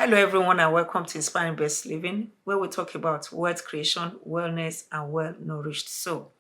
Hello, everyone, and welcome to Inspiring Best Living, where we talk about wealth creation, wellness, and well-nourished soul.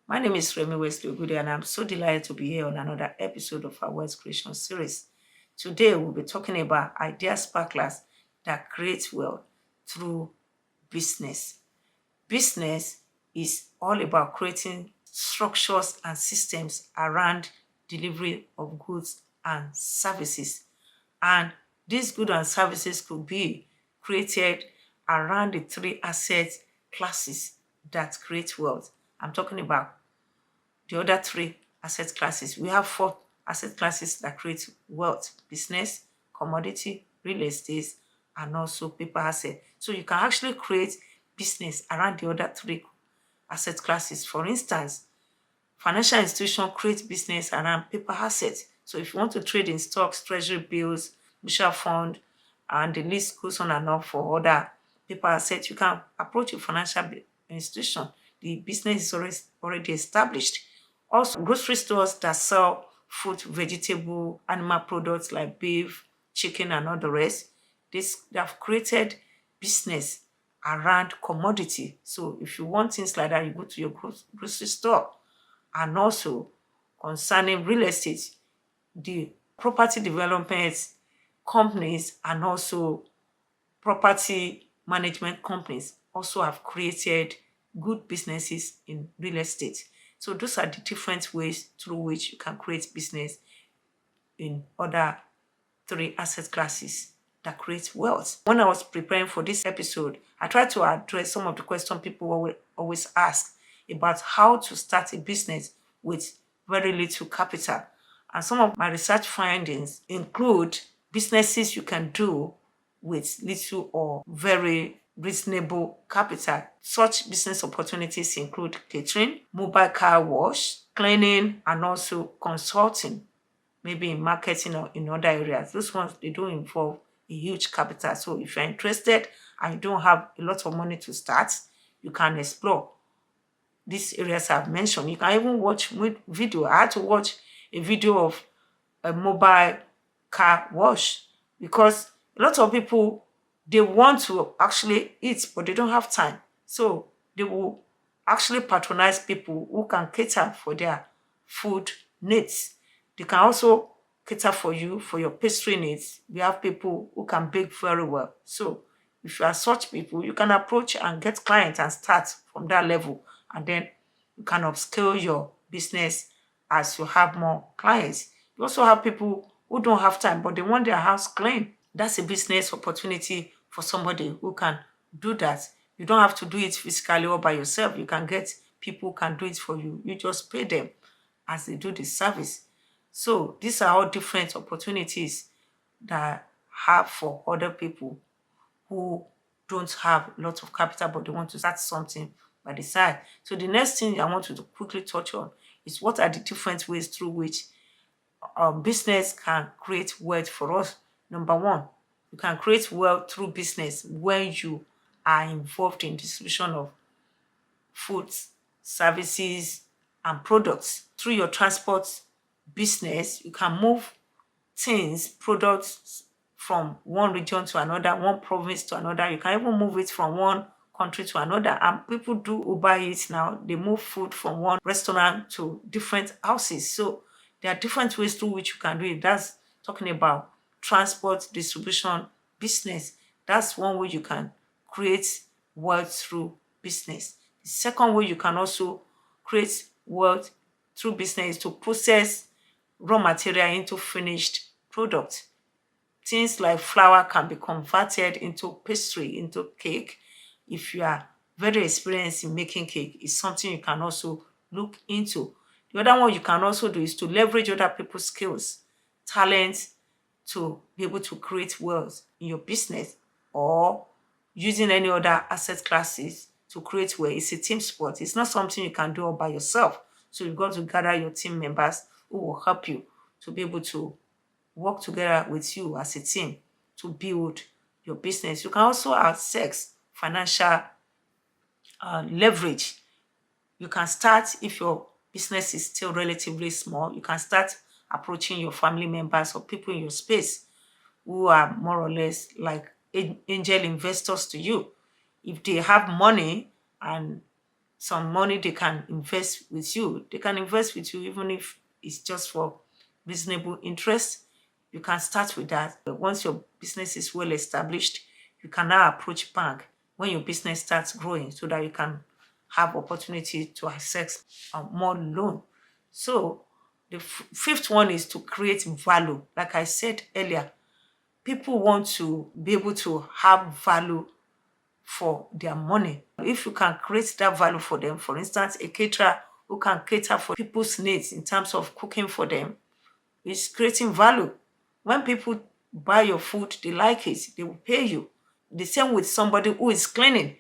My name is Remi Wesley Ogude, and I'm so delighted to be here on another episode of our wealth creation series. Today, we'll be talking about idea sparklers that create wealth through business. Business is all about creating structures and systems around delivery of goods and services. And these goods and services could be created around the three asset classes that create wealth. I'm talking about the other three asset classes. We have four asset classes that create wealth: business, commodity, real estate, and also paper asset. So you can actually create business around the other three asset classes. For instance, financial institution create business around paper assets. So if you want to trade in stocks, treasury bills, mutual fund, and the list goes on and on for other paper assets, you can approach a financial institution. The business is already established. Also, grocery stores that sell fruit, vegetable, animal products like beef, chicken, and all the rest, they have created business around commodity. So if you want things like that, you go to your grocery store. And also concerning real estate, the property development companies and also property management companies also have created good businesses in real estate. So those are the different ways through which you can create business in other three asset classes that create wealth. When I was preparing for this episode, I tried to address some of the questions people always ask about how to start a business with very little capital. And some of my research findings include businesses you can do with little or very reasonable capital. Such business opportunities include catering, mobile car wash, cleaning, and also consulting, maybe in marketing or in other areas. Those ones, they don't involve a huge capital. So if you're interested and you don't have a lot of money to start, you can explore these areas I've mentioned. You can even watch video. I had to watch a video of a mobile car wash because a lot of people, they want to actually eat, but they don't have time. So they will actually patronize people who can cater for their food needs. They can also cater for you for your pastry needs. We have people who can bake very well. So if you are such people, you can approach and get clients and start from that level. And then you can upscale your business as you have more clients. You also have people who don't have time, but they want their house clean. That's a business opportunity for somebody who can do that. You don't have to do it physically or by yourself. You can get people who can do it for you. You just pay them as they do the service. So these are all different opportunities that I have for other people who don't have lots of capital but they want to start something by the side. So the next thing I want you to quickly touch on is what are the different ways through which business can create wealth for us. Number one, you can create wealth through business when you are involved in distribution of foods, services, and products. Through your transport business, you can move things, products from one region to another, one province to another. You can even move it from one country to another. And people do Uber Eats now. They move food from one restaurant to different houses. So there are different ways through which you can do it. That's talking about transport, distribution, business. That's one way you can create wealth through business. The second way you can also create wealth through business is to process raw material into finished product. Things like flour can be converted into pastry, into cake. If you are very experienced in making cake, it's something you can also look into. The other one you can also do is to leverage other people's skills, talents to be able to create wealth in your business or using any other asset classes to create wealth. It's a team sport. It's not something you can do all by yourself. So you've got to gather your team members who will help you to be able to work together with you as a team to build your business. You can also access financial leverage. You can start, if your business is still relatively small, you can start approaching your family members or people in your space who are more or less like angel investors to you. If they have money and some money they can invest with you, they can invest with you even if it's just for reasonable interest. You can start with that. But once your business is well established, you can now approach bank when your business starts growing so that you can have opportunity to access more loan. So the fifth one is to create value. Like I said earlier, people want to be able to have value for their money. If you can create that value for them, for instance, a caterer who can cater for people's needs in terms of cooking for them, is creating value. When people buy your food, they like it, they will pay you. The same with somebody who is cleaning.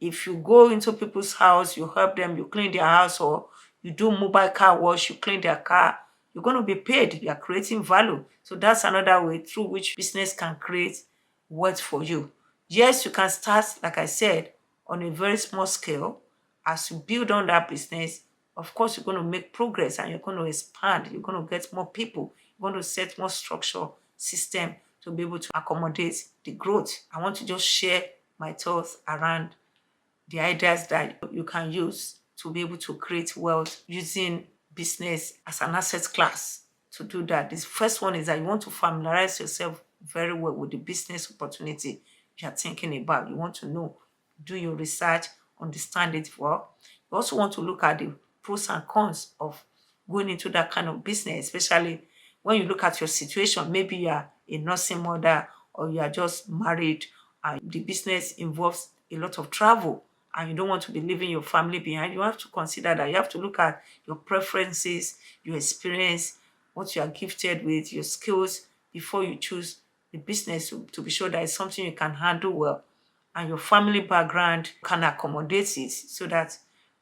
If you go into people's house, you help them, you clean their house, or you do mobile car wash, you clean their car, you're going to be paid. You are creating value. So that's another way through which business can create wealth for you. Yes, you can start, like I said, on a very small scale. As you build on that business, of course, you're going to make progress and you're going to expand. You're going to get more people. You're going to set more structure, system to be able to accommodate the growth. I want to just share my thoughts around the ideas that you can use to be able to create wealth using business as an asset class. To do that, this first one is that you want to familiarize yourself very well with the business opportunity you're thinking about. You want to know, do your research, understand it well. You also want to look at the pros and cons of going into that kind of business, especially when you look at your situation. Maybe you are a nursing mother or you are just married and the business involves a lot of travel and you don't want to be leaving your family behind. You have to consider that. You have to look at your preferences, your experience, what you are gifted with, your skills before you choose the business to be sure that it's something you can handle well and your family background can accommodate it so that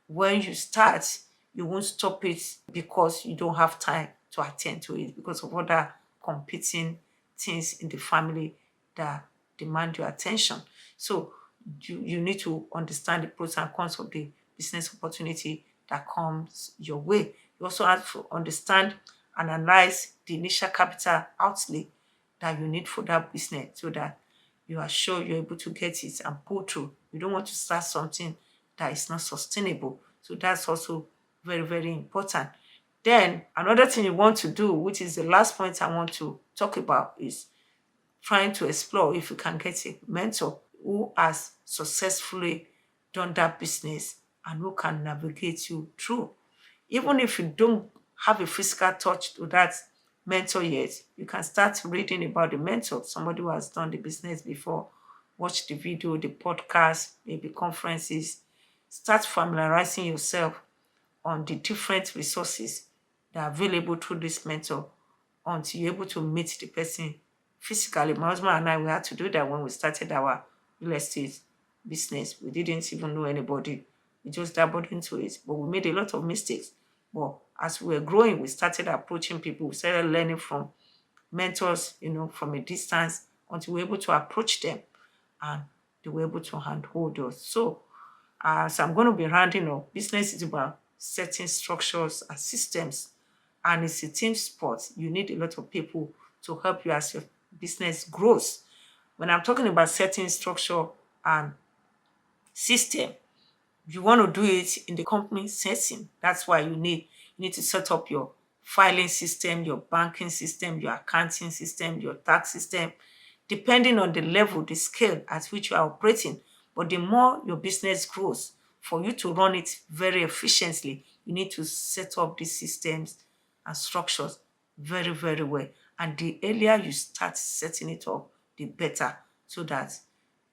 when you start, you won't stop it because you don't have time to attend to it because of other competing things in the family that demand your attention. So you need to understand the pros and cons of the business opportunity that comes your way. You also have to understand and analyze the initial capital outlay that you need for that business so that you are sure you're able to get it and pull through. You don't want to start something that is not sustainable. So that's also very, very important. Then another thing you want to do, which is the last point I want to talk about, is trying to explore if you can get a mentor who has successfully done that business and who can navigate you through. Even if you don't have a physical touch to that mentor yet, you can start reading about the mentor, somebody who has done the business before, watch the video, the podcast, maybe conferences, start familiarizing yourself on the different resources that are available through this mentor until you're able to meet the person physically. My husband and I, we had to do that when we started our real estate business. We didn't even know anybody. We just dabbled into it, but we made a lot of mistakes. But as we were growing, we started approaching people. We started learning from mentors, from a distance until we were able to approach them and they were able to handhold us. So as I'm going to be rounding up, business is about setting structures and systems, and it's a team sport. You need a lot of people to help you as your business grows. When I'm talking about setting structure and system, you want to do it in the company setting. That's why you need to set up your filing system, your banking system, your accounting system, your tax system, depending on the level, the scale at which you are operating. But the more your business grows, for you to run it very efficiently, you need to set up these systems and structures very, very well. And the earlier you start setting it up, the better, so that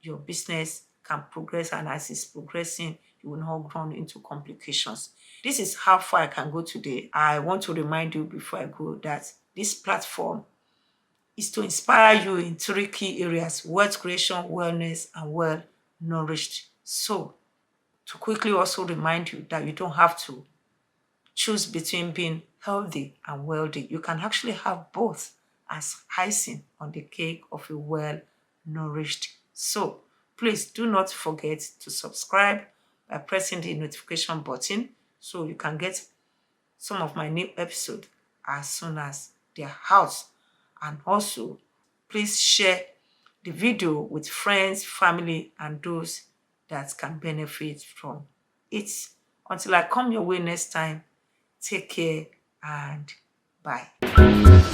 your business can progress. And as it's progressing, you will not run into complications. This is how far I can go today. I want to remind you before I go that this platform is to inspire you in three key areas: wealth creation, wellness, and well nourished soul. To quickly also remind you that you don't have to choose between being healthy and wealthy. You can actually have both as icing on the cake of a well nourished soul. Please do not forget to subscribe by pressing the notification button so you can get some of my new episodes as soon as they're out. And also, please share the video with friends, family, and those that can benefit from it. Until I come your way next time, take care and bye.